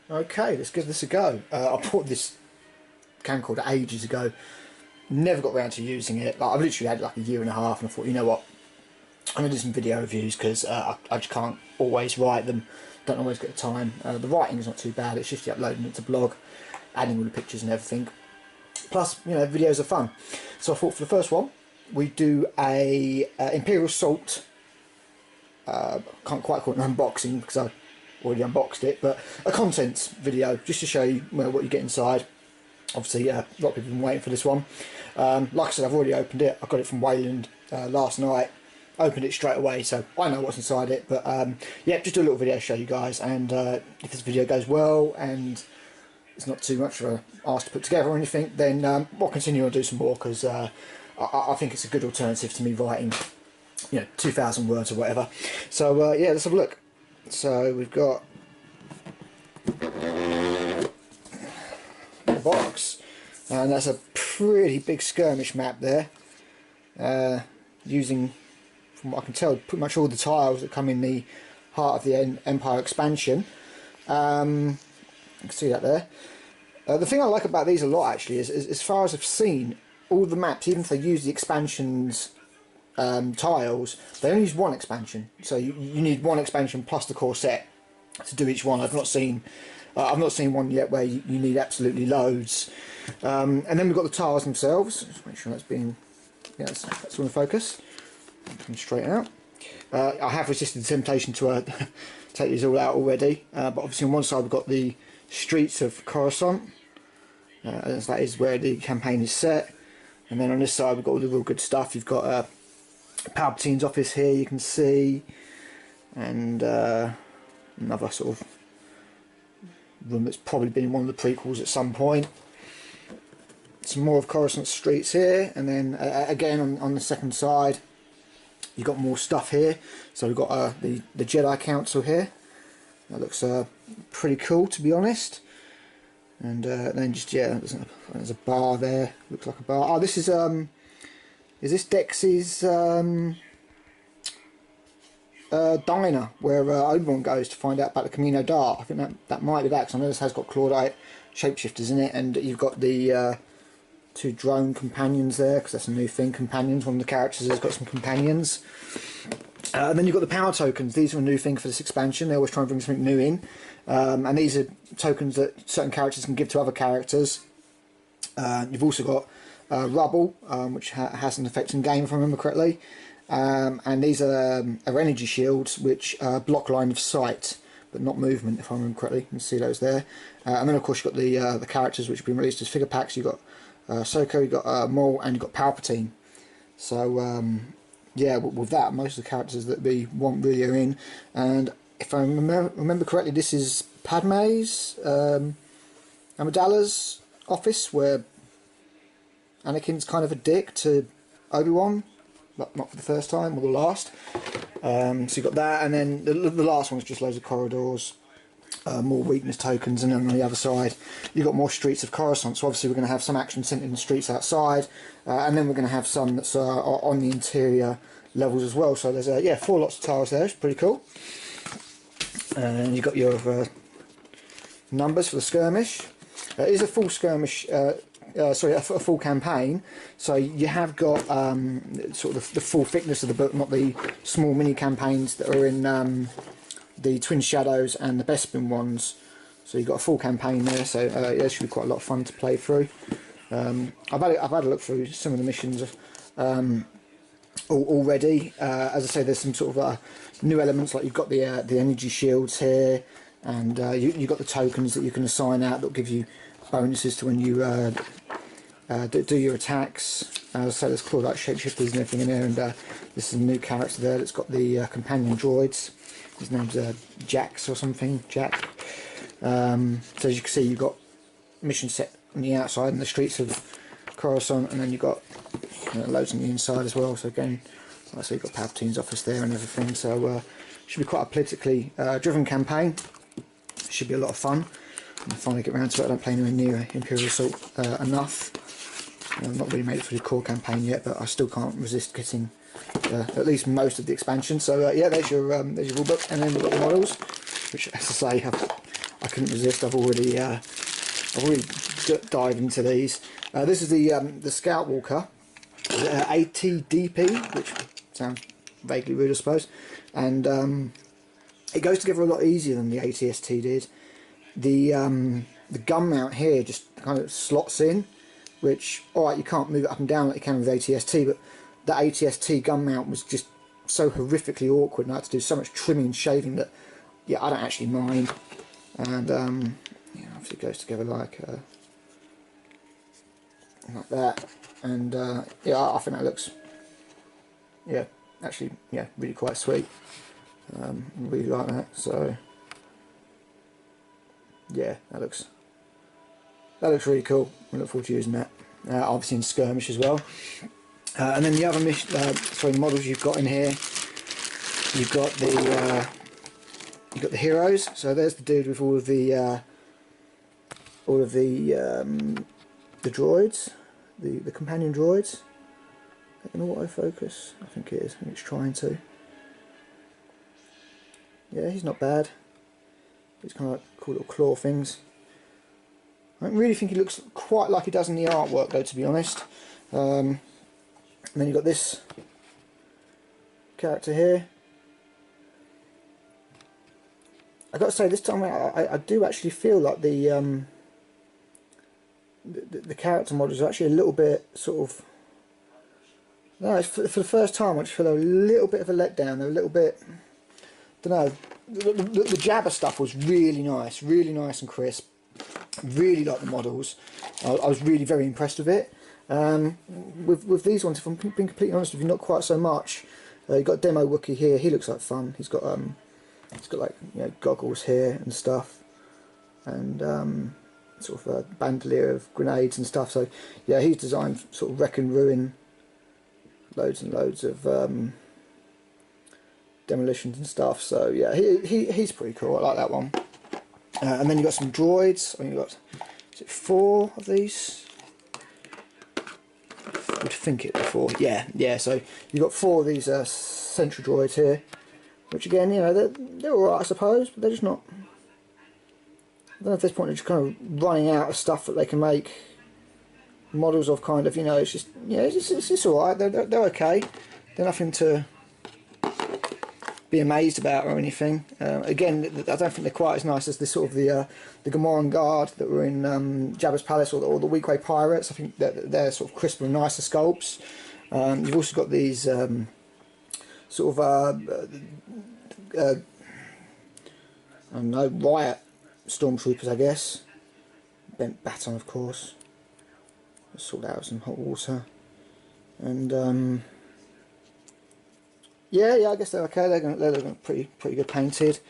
Okay, let's give this a go. I bought this camcorder ages ago, never got around to using it. Like, I've literally had it like a year and a half, and I thought, you know what, I'm going to do some video reviews because I just can't always write them, don't always get the time. The writing's not too bad, it's just the uploading it to blog, adding all the pictures and everything. Plus, you know, videos are fun. So I thought for the first one, we do a Imperial Assault. Can't quite call it an unboxing because I already unboxed it, but a contents video just to show you what you get inside. Obviously, a lot of people have been waiting for this one. Like I said, I've already opened it. I got it from Wayland last night. Opened it straight away, so I know what's inside it. But yeah, just do a little video to show you guys. And if this video goes well and it's not too much for an ask to put together or anything, then I'll continue and do some more because I think it's a good alternative to me writing, you know, 2,000 words or whatever. So yeah, let's have a look. So we've got the box, and that's a pretty big skirmish map there, using, from what I can tell, pretty much all the tiles that come in the heart of the Empire expansion. You can see that there. The thing I like about these a lot actually is as far as I've seen, all the maps, even if they use the expansions tiles, they only use one expansion, so you need one expansion plus the core set to do each one. I've not seen one yet where you need absolutely loads. And then we've got the tiles themselves. Just make sure that's being, yeah, that's all in focus. Come straight out. I have resisted the temptation to take these all out already, but obviously on one side we've got the streets of Coruscant, as that is where the campaign is set. And then on this side we've got all the real good stuff. You've got Palpatine's office here, you can see, and another sort of room that's probably been in one of the prequels at some point. Some more of Coruscant streets here, and then again on the second side you've got more stuff here. So we've got the Jedi Council here. That looks pretty cool, to be honest. And then just, yeah, there's a bar there, looks like a bar. Oh, this is this Dex's diner where Obi-Wan goes to find out about the Camino Dart. I think that might be that, because I know this has got Clawdite shapeshifters in it, and you've got the two drone companions there, because that's a new thing, companions. One of the characters has got some companions. And then you've got the power tokens. These are a new thing for this expansion. They always try and bring something new in. And these are tokens that certain characters can give to other characters. You've also got rubble, which has an effect in game, if I remember correctly. And these are energy shields, which block line of sight, but not movement, if I remember correctly. You can see those there. And then, of course, you've got the characters which have been released as figure packs. You've got Ahsoka, you've got Maul, and you've got Palpatine. So, yeah, with that, most of the characters that we want really are in. And if I remember correctly, this is Padme's, Amidala's office, where Anakin's kind of a dick to Obi-Wan, but not for the first time, or the last. So you've got that, and then the last one's just loads of corridors, more weakness tokens, and then on the other side you've got more streets of Coruscant. So obviously we're going to have some action centered in the streets outside, and then we're going to have some that's on the interior levels as well. So there's yeah, 4 lots of tiles there. It's pretty cool. And you've got your numbers for the skirmish. It is a full skirmish, sorry, a full campaign. So you have got sort of the full thickness of the book, not the small mini campaigns that are in the Twin Shadows and the Bespin ones. So you've got a full campaign there. So yeah, it should be quite a lot of fun to play through. I've had a look through some of the missions already. As I say, there's some sort of new elements, like you've got the energy shields here, and you've got the tokens that you can assign out that give you bonuses to when you do your attacks. So there's Clawdite shapeshifters and everything in there, and this is a new character there that's got the companion droids. His name's Jax or something, Jack. So as you can see, you've got mission set on the outside in the streets of Coruscant, and then you've got loads on the inside as well. So again, like I say, you've got Palpatine's office there and everything. So should be quite a politically driven campaign. Should be a lot of fun. I'll finally get around to it. I don't play anywhere near Imperial Assault enough. I've not really made it through the core campaign yet, but I still can't resist getting at least most of the expansion. So yeah, there's your rule book, and then we've got the models, which, as I say, I couldn't resist. I've already dived into these. This is the Scout Walker, ATDP, which sounds vaguely rude, I suppose, and it goes together a lot easier than the ATST did. The gun mount here just kind of slots in, which, alright, you can't move it up and down like you can with ATST, but the ATST gun mount was just so horrifically awkward, and I had to do so much trimming and shaving that, yeah, I don't actually mind. And yeah, obviously it goes together like that, and yeah, I think that looks, yeah, actually, yeah, really quite sweet. Really like that. So yeah, that looks really cool. I look forward to using that. Obviously in skirmish as well. And then the other models you've got in here, you've got the heroes. So there's the dude with all of the droids, the companion droids. They can autofocus. I think it is. I think it's trying to. Yeah, he's not bad. He's kind of like cool little claw things. I don't really think he looks quite like he does in the artwork, though, to be honest. And then you've got this character here. I've got to say, this time I do actually feel like the character models are actually a little bit sort of... No, for the first time I just feel a little bit of a letdown. They're a little bit... I don't know. The Jabba stuff was really nice and crisp. Really like the models. I was really very impressed with it. With these ones, if I'm being completely honest with you, not quite so much. You've got Demo Wookiee here. He looks like fun. He's got like, you know, goggles here and stuff, and sort of a bandolier of grenades and stuff. So yeah, he's designed sort of wreck and ruin, loads and loads of demolitions and stuff. So yeah, he's pretty cool. I like that one. And then you've got some droids. I mean, you've got, is it 4 of these? I would think it's 4. Yeah. So you've got 4 of these sentry droids here, which again, you know, they're alright, I suppose, but they're just not. I don't know if at this point they're just kind of running out of stuff that they can make models of. Kind of, you know, it's just, yeah, it's alright. They're okay. They're nothing to be amazed about or anything. Again, I don't think they're quite as nice as the sort of the Gamoran Guard that were in Jabba's Palace, or the Weequay Pirates. I think that they're sort of crisper and nicer sculpts. You've also got these sort of I don't know, riot stormtroopers, I guess. Bent baton, of course. Sort out some hot water, and yeah, I guess they're okay. They're looking pretty good painted.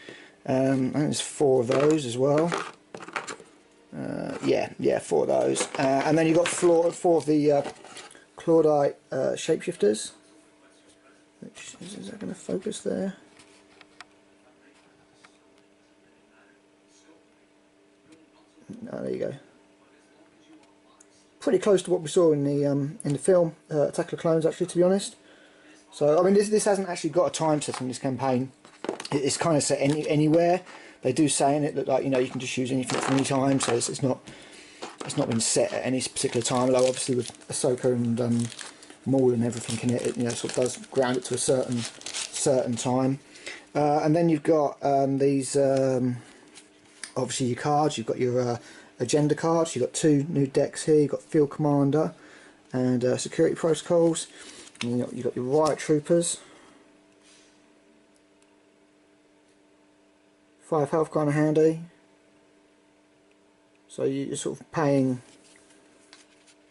I think there's 4 of those as well. Yeah, 4 of those. And then you've got 4 of the Claudite shapeshifters. Which is that going to focus there? No, there you go. Pretty close to what we saw in the film Attack of the Clones, actually, to be honest. So I mean, this hasn't actually got a time set in this campaign. It's kind of set anywhere. They do say in it that, like, you know, you can just use anything from any time, so it's not been set at any particular time. Although obviously with Ahsoka and Maul and everything in it, you know, sort of does ground it to a certain time. And then you've got these obviously your cards. You've got your agenda cards. You've got 2 new decks here. You've got Field Commander and Security Protocols. And you've got your riot troopers. 5 health, kind of handy. So you're sort of paying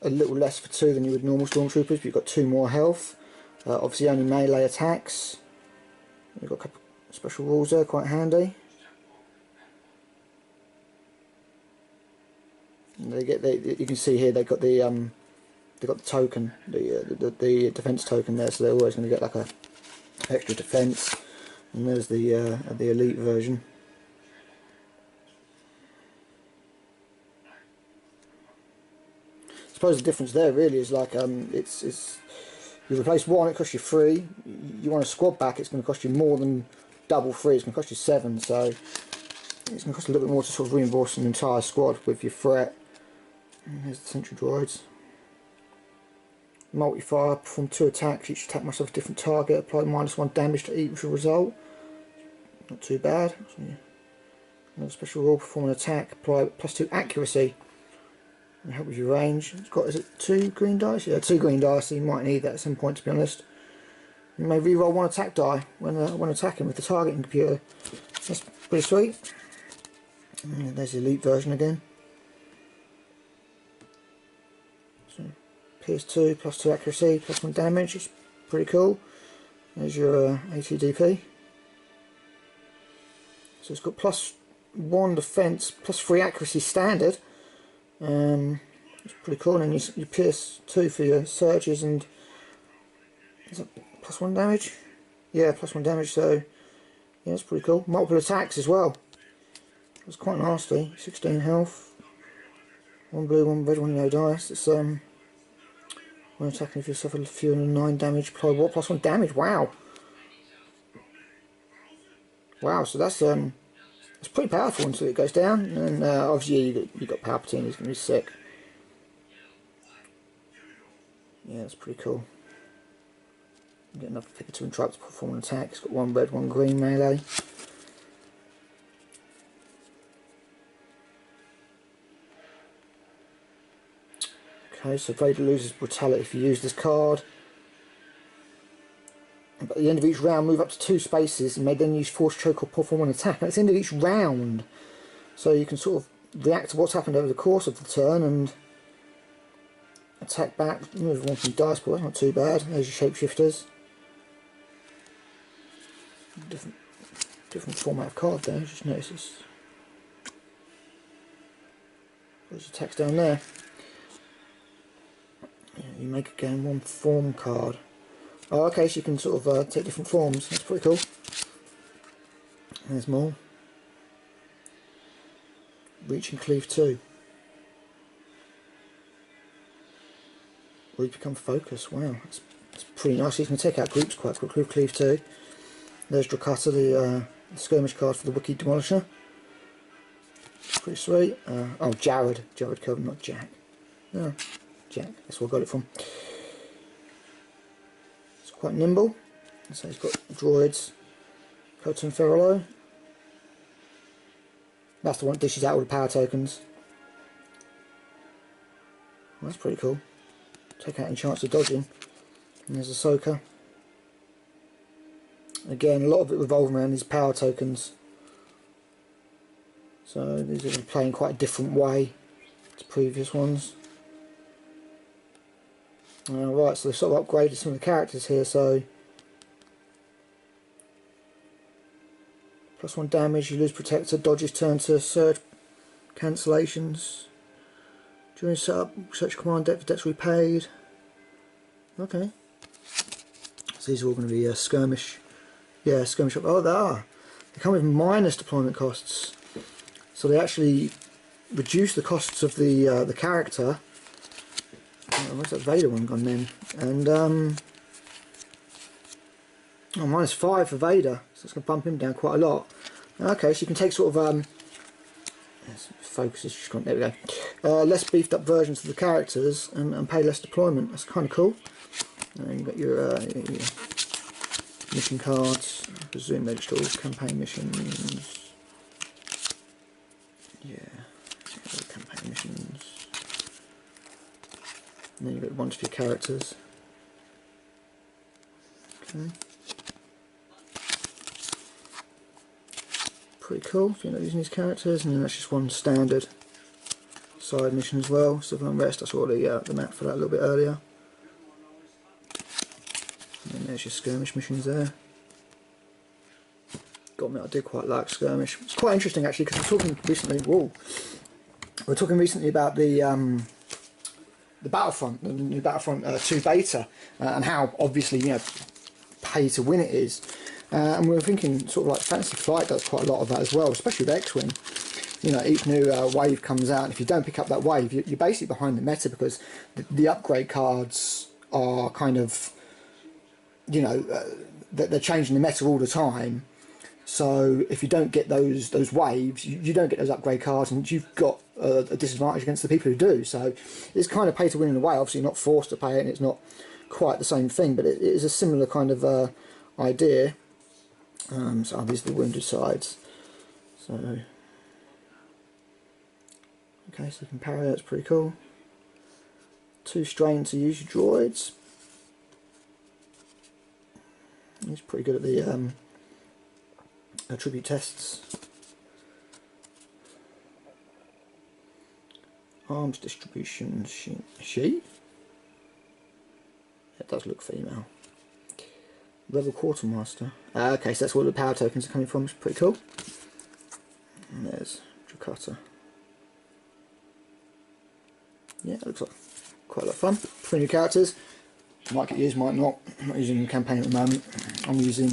a little less for 2 than you would normal stormtroopers, but you've got 2 more health. Obviously only melee attacks. You've got a couple of special rules there, quite handy. And you can see here they've got the token, the defense token there, so they're always going to get like a extra defense. And there's the elite version. I suppose the difference there really is like it's you replace 1, it costs you 3. You want a squad back, it's going to cost you more than double 3. It's going to cost you 7. So It's going to cost a little bit more to sort of reinforce an entire squad with your threat. And here's the sentry droids. Multi-fire, perform 2 attacks, each attack must have a different target, apply -1 damage to each result. Not too bad. So, yeah. Another special rule, perform an attack, apply +2 accuracy. And help with your range. It's got, is it 2 green dice? Yeah, 2 green dice, so you might need that at some point, to be honest. You may re-roll 1 attack die when attacking with the targeting computer. That's pretty sweet. And there's the elite version again. So, Pierce 2, +2 accuracy, +1 damage. It's pretty cool. There's your ATDP. So it's got +1 defense, +3 accuracy standard. It's pretty cool. And then you Pierce 2 for your surges, and is it +1 damage? Yeah, +1 damage. So yeah, it's pretty cool. Multiple attacks as well. It's quite nasty. 16 health. 1 blue, 1 red, 1 yellow dice. It's when attacking, if you suffer fewer than 9 damage, apply what +1 damage. Wow. Wow. So that's it's pretty powerful until it goes down. And obviously you got Palpatine. He's gonna be sick. Yeah, that's pretty cool. Get another figure to interrupt to perform an attack. It's got 1 red, 1 green melee. Okay, so Vader loses brutality if you use this card. But at the end of each round, move up to 2 spaces and may then use Force Choke or perform an attack. And it's the end of each round, so you can sort of react to what's happened over the course of the turn and attack back. Move 1 from dice pool, not too bad. There's your shapeshifters. Different format of card there. Just notice this. There's your text down there. Yeah, you make again 1 form card. Oh, okay, so you can sort of take different forms. That's pretty cool. There's more. Reach and cleave 2. Or you become focus. Wow, that's pretty nice. You can take out groups quite quickly with cleave 2. There's Drakata, the skirmish card for the Wookiee Demolisher. Pretty sweet. Oh, Jared Coven, not Jack. No, Jack. That's where I got it from. It's quite nimble. So he's got droids. Kotan Ferrolo. That's the one that dishes out all the power tokens. Well, that's pretty cool. Take out any chance of dodging. And there's Ahsoka. Again, a lot of it revolving around these power tokens. So these are playing quite a different way to previous ones. Right, so they've sort of upgraded some of the characters here. So +1 damage, you lose protector, dodges turn to surge cancellations. During setup, search command depth, debts repaid. Okay. So these are all going to be skirmish. Yeah, skirmish. Oh, they are. They come with minus deployment costs. So they actually reduce the costs of the character. Oh, where's that Vader one gone then? And oh, -5 for Vader. So it's going to bump him down quite a lot. Okay, so you can take sort of focus is just gone. There we go. Less beefed up versions of the characters and pay less deployment. That's kind of cool. And you've got your mission cards. I presume they're just all campaign missions. Yeah, campaign missions. And then you've got ones for your characters. Okay. Pretty cool if you're not using these characters, and then that's just one standard side mission as well. Civil Unrest, I saw the map for that a little bit earlier. And then there's your skirmish missions there. Got me, I do quite like skirmish. It's quite interesting actually, because we're talking recently. Whoa, we're talking recently about the Battlefront, the new Battlefront 2 beta, and how obviously pay to win it is. And we were thinking sort of like Fantasy Flight does quite a lot of that as well, especially with X-Wing. Each new wave comes out, and if you don't pick up that wave, you're basically behind the meta, because the upgrade cards are kind of, they're changing the meta all the time. So if you don't get those waves, you don't get those upgrade cards, and you've got a disadvantage against the people who do. So it's kind of pay to win in a way. Obviously, you're not forced to pay it, and it's not quite the same thing, but it is a similar kind of idea. So these are the wounded sides. So okay, so you can parry. That's pretty cool. 2 strain to use your droids. He's pretty good at the attribute tests. Arms distribution. She? It does look female. Rebel Quartermaster. Okay, so that's where the power tokens are coming from. It's pretty cool. And there's Drakata. Yeah, it looks like quite a lot of fun. 3 new characters. Might get used, might not. I'm not using the campaign at the moment. I'm using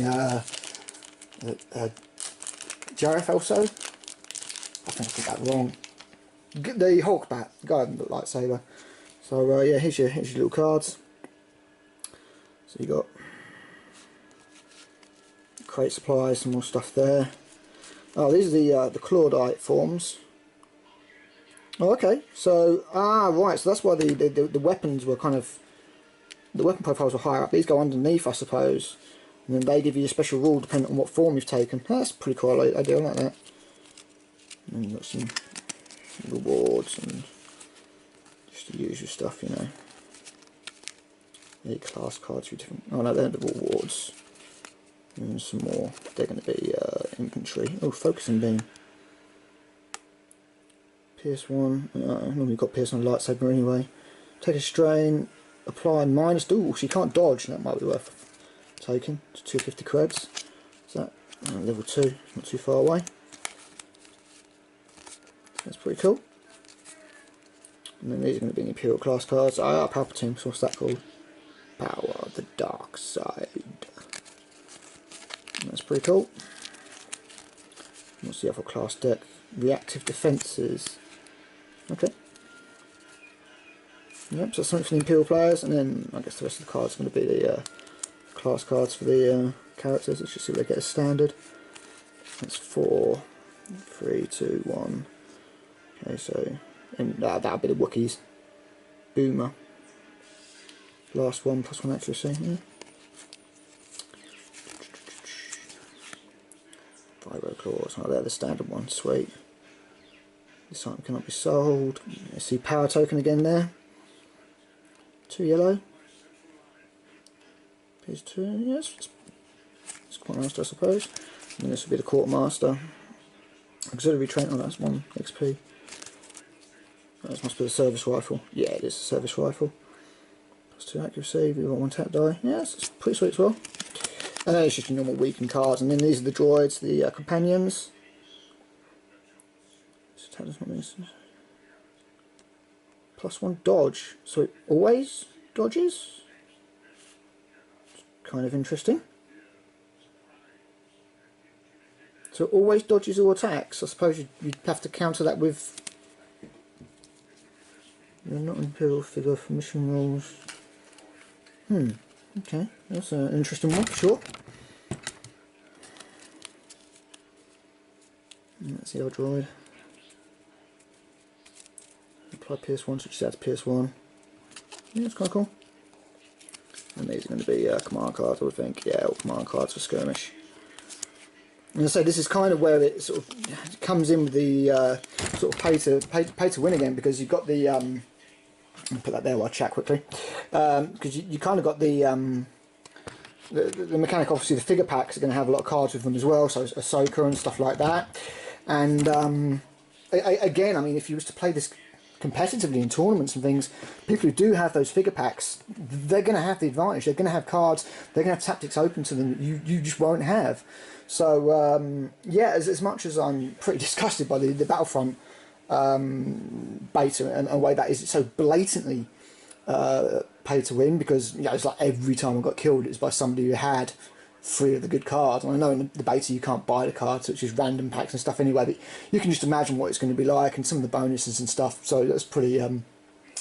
Jareth also. I think I got that wrong. The Hawkbat, the guy with the lightsaber. So yeah, here's your little cards. So you got crate supplies, some more stuff there. Oh, these are the Claudite forms. Oh, okay. So right. So that's why the weapons were kind of, the weapon profiles were higher up. These go underneath, I suppose, and then they give you a special rule depending on what form you've taken. That's pretty cool. I do like that. And you've got some rewards and just the usual stuff, you know. The class cards for different. Oh no, they're the rewards. And some more. They're going to be infantry. Oh, focusing beam. PS1. Normally got PS1 lightsaber anyway. Take a strain. Apply minus. Ooh, she can't dodge. That might be worth taking. It's 250 creds. Is that level 2? Not too far away. That's pretty cool. And then these are going to be Imperial class cards. Palpatine. So what's that called? Power of the Dark Side. And that's pretty cool. What's the other class deck? Reactive defences. Okay. Yep, so that's something for the Imperial players, and then I guess the rest of the cards are going to be the class cards for the characters. Let's just see what they get as standard. That's 4, 3, 2, 1. Okay, so that'll be the Wookiees. Boomer. Last one, +1 accuracy. Yeah. Vibro claws. Oh, they're the standard ones. Sweet. This item cannot be sold. Let's see, power token again there. 2 yellow. Here's 2. Yes, it's quite nice, I suppose. And this will be the Quartermaster. Auxiliary train. Oh, that's 1 XP. That must be the service rifle. Yeah, it is a service rifle. +2 accuracy. We've got 1 tap die. Yes, it's pretty sweet as well. And then it's just your normal weakened cards. And then these are the droids, the companions. +1 dodge. So it always dodges? It's kind of interesting. So it always dodges all attacks. I suppose you'd have to counter that with... You're not an Imperial figure for mission rolls. Okay, that's an interesting one, sure. And that's the old droid. Apply PS1, so just adds PS1. Yeah, it's quite cool. And these are going to be command cards, I would think. Yeah, all command cards for skirmish. And I say this is kind of where it sort of comes in with the sort of pay to win again, because you've got the I'll put that there while I chat quickly, because you kind of got the mechanic. Obviously, the figure packs are going to have a lot of cards with them as well, so Ahsoka and stuff like that. And again, I mean, if you was to play this competitively in tournaments and things, people who do have those figure packs, they're going to have the advantage. They're going to have cards. They're going to have tactics open to them that you just won't have. So yeah, as much as I'm pretty disgusted by the Battlefront beta and the way that is, it's so blatantly pay to win, because you know, it's like every time I got killed it was by somebody who had 3 of the good cards. And I know in the beta you can't buy the cards, so it's just random packs and stuff anyway, but you can just imagine what it's going to be like and some of the bonuses and stuff. So that's pretty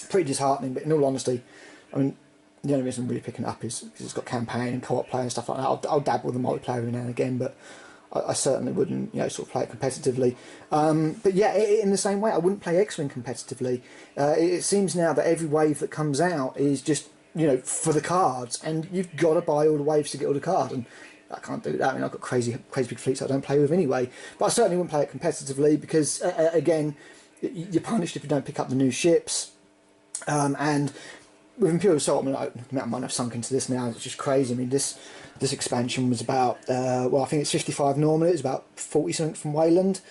disheartening. But in all honesty, I mean, the only reason I'm really picking it up is because it's got campaign and co-op play and stuff like that. I'll dabble with the multiplayer every now and again, but I certainly wouldn't, you know, sort of play it competitively. But yeah, in the same way, I wouldn't play X-Wing competitively. It seems now that every wave that comes out is just, you know, for the cards, and you've got to buy all the waves to get all the cards. And I can't do that. I mean, I've got crazy big fleets I don't play with anyway. But I certainly wouldn't play it competitively because, again, you're punished if you don't pick up the new ships. And with Imperial Assault, I mean, the amount of money I've sunk into this now is just crazy. I mean, this expansion was about, well, I think it's 55 normally. It's about 40 something from Wayland.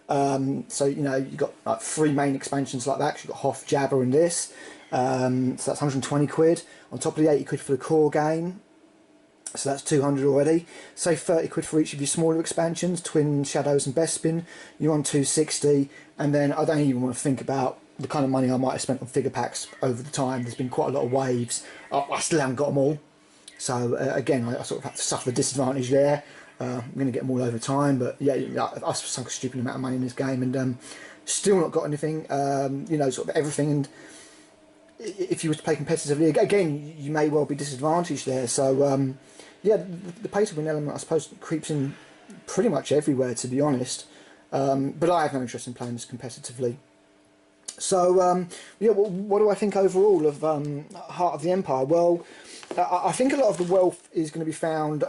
So, you know, you've got like 3 main expansions like that. You've got Hoth, Jabba and this. So that's 120 quid. On top of the 80 quid for the core game. So that's 200 already. Say 30 quid for each of your smaller expansions, Twin, Shadows and Bespin. You're on 260. And then I don't even want to think about the kind of money I might have spent on figure packs over the time. There's been quite a lot of waves. I still haven't got them all. So again, I sort of have to suffer the disadvantage there. I'm going to get them all over time. But yeah, I've sunk a stupid amount of money in this game and still not got anything, you know, sort of everything. And if you were to play competitively, again, you may well be disadvantaged there. So yeah, the pay to win element, I suppose, creeps in pretty much everywhere, to be honest. But I have no interest in playing this competitively. So yeah, what do I think overall of Heart of the Empire? Well, I think a lot of the wealth is going to be found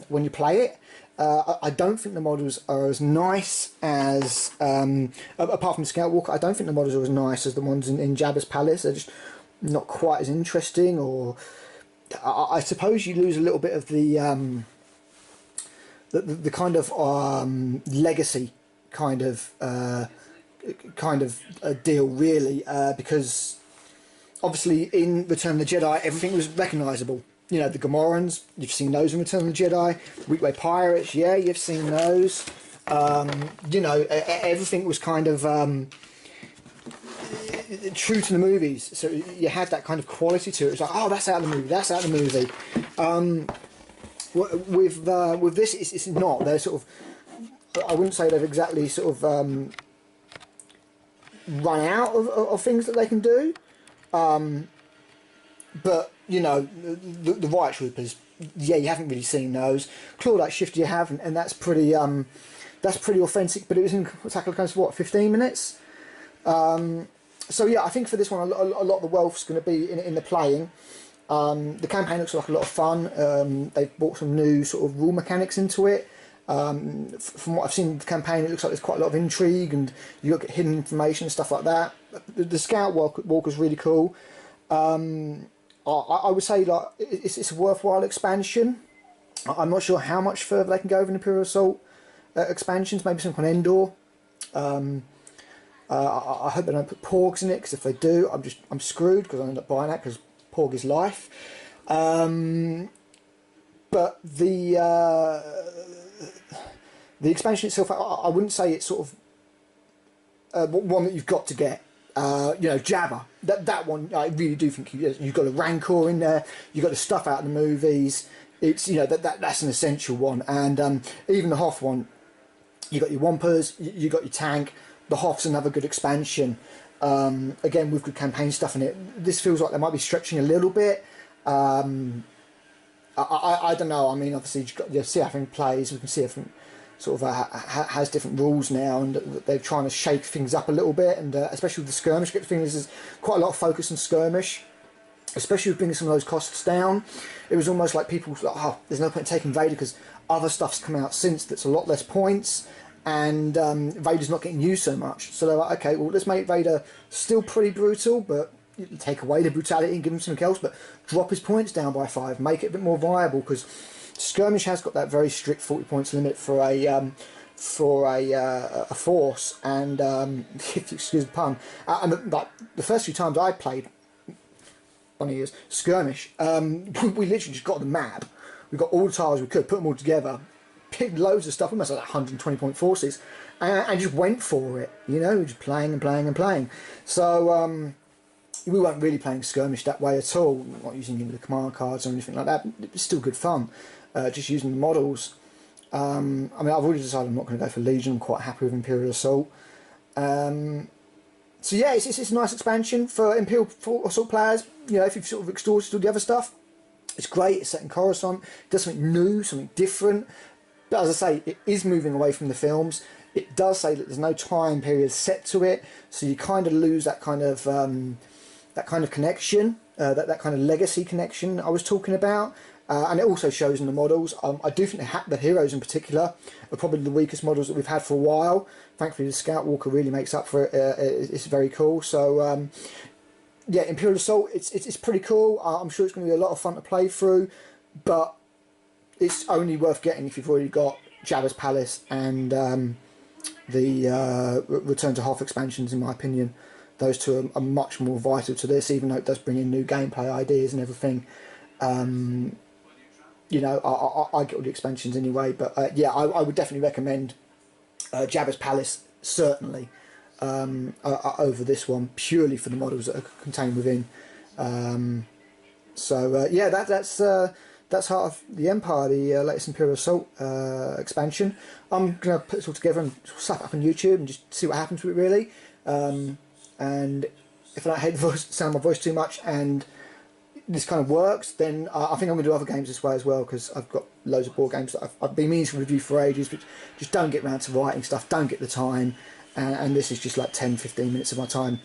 when you play it. I don't think the models are as nice as, apart from Scoutwalker, I don't think the models are as nice as the ones in Jabba's Palace. They're just not quite as interesting, or I suppose you lose a little bit of the kind of legacy kind of a deal, really, because obviously in Return of the Jedi everything was recognisable. You know, the Gamorreans, you've seen those in Return of the Jedi. Weekway Pirates, yeah, you've seen those. You know, everything was kind of true to the movies, so you had that kind of quality to it. It's like, oh, that's out of the movie, that's out of the movie. With this, it's not. They're sort of, I wouldn't say they've exactly sort of run out of things that they can do. But, you know, the Riot Troopers, yeah, you haven't really seen those. Clawlight Shifter you have, and that's pretty authentic, but it was in Attack of the Clones for what, 15 minutes? So yeah, I think for this one, a lot of the wealth's going to be in the playing. The campaign looks like a lot of fun. They've brought some new sort of rule mechanics into it. From what I've seen of the campaign, it looks like there's quite a lot of intrigue, and you got hidden information and stuff like that. The Scout Walker's really cool. I would say like it's a worthwhile expansion. I'm not sure how much further they can go with an Imperial Assault expansions. Maybe something on Endor. I hope they don't put Porgs in it, because if they do, I'm screwed, because I end up buying that because Porg is life. But the expansion itself, I wouldn't say it's sort of one that you've got to get. You know, Jabba, that one, I really do think you've got a Rancor in there. You've got the stuff out of the movies. It's, you know, that's an essential one. And even the Hoth one, you got your Wampers, you got your tank. The Hoth's another good expansion. Again, with good campaign stuff in it. This feels like they might be stretching a little bit. I don't know. I mean, obviously, you see how everything plays. We can see everything sort of has different rules now, and they're trying to shake things up a little bit. And especially with the skirmish, the thing is, there's quite a lot of focus on skirmish, especially with bringing some of those costs down. It was almost like people were like, oh, there's no point in taking Vader because other stuff's come out since that's a lot less points. And Vader's not getting used so much, so they're like, okay, well, let's make Vader still pretty brutal, but take away the brutality and give him something else, but drop his points down by 5, make it a bit more viable, because skirmish has got that very strict 40 points limit for a force, and if you excuse the pun, and like the first few times I played one of years skirmish, we literally just got the map, we got all the tiles we could, put them all together, picked loads of stuff, almost like 120 point forces, and just went for it, you know, just playing and playing and playing. So we weren't really playing skirmish that way at all, not using any of the command cards or anything like that. It was still good fun, just using the models. I mean, I've already decided I'm not going to go for Legion. I'm quite happy with Imperial Assault. So yeah, it's a nice expansion for Imperial Assault players. You know, if you've sort of exhausted all the other stuff, it's great. It's set in Coruscant, it does something new, something different. But as I say, it is moving away from the films. It does say that there's no time period set to it, so you kind of lose that kind of connection, that kind of legacy connection I was talking about. And it also shows in the models. I do think the heroes in particular are probably the weakest models that we've had for a while. Thankfully, the Scout Walker really makes up for it. It's very cool. So yeah, Imperial Assault. It's pretty cool. I'm sure it's going to be a lot of fun to play through, but it's only worth getting if you've already got Jabba's Palace and the Return to Hoth expansions. In my opinion, those two are much more vital to this, even though it does bring in new gameplay ideas and everything. You know, I get all the expansions anyway, but yeah, I would definitely recommend Jabba's Palace, certainly, over this one, purely for the models that are contained within. So yeah, that's Heart of the Empire, the latest Imperial Assault expansion. I'm going to put this all together and slap it up on YouTube and just see what happens with it, really. And if I don't hate the sound of my voice too much and this kind of works, then I think I'm going to do other games this way as well, because I've got loads of board games that I've been meaning to review for ages, but just don't get around to writing stuff, don't get the time, and this is just like 10-15 minutes of my time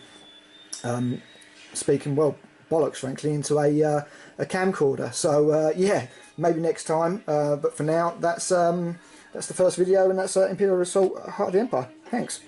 speaking, well, bollocks frankly, into a camcorder. So yeah, maybe next time, but for now, that's the first video, and that's Imperial Assault, Heart of the Empire. Thanks.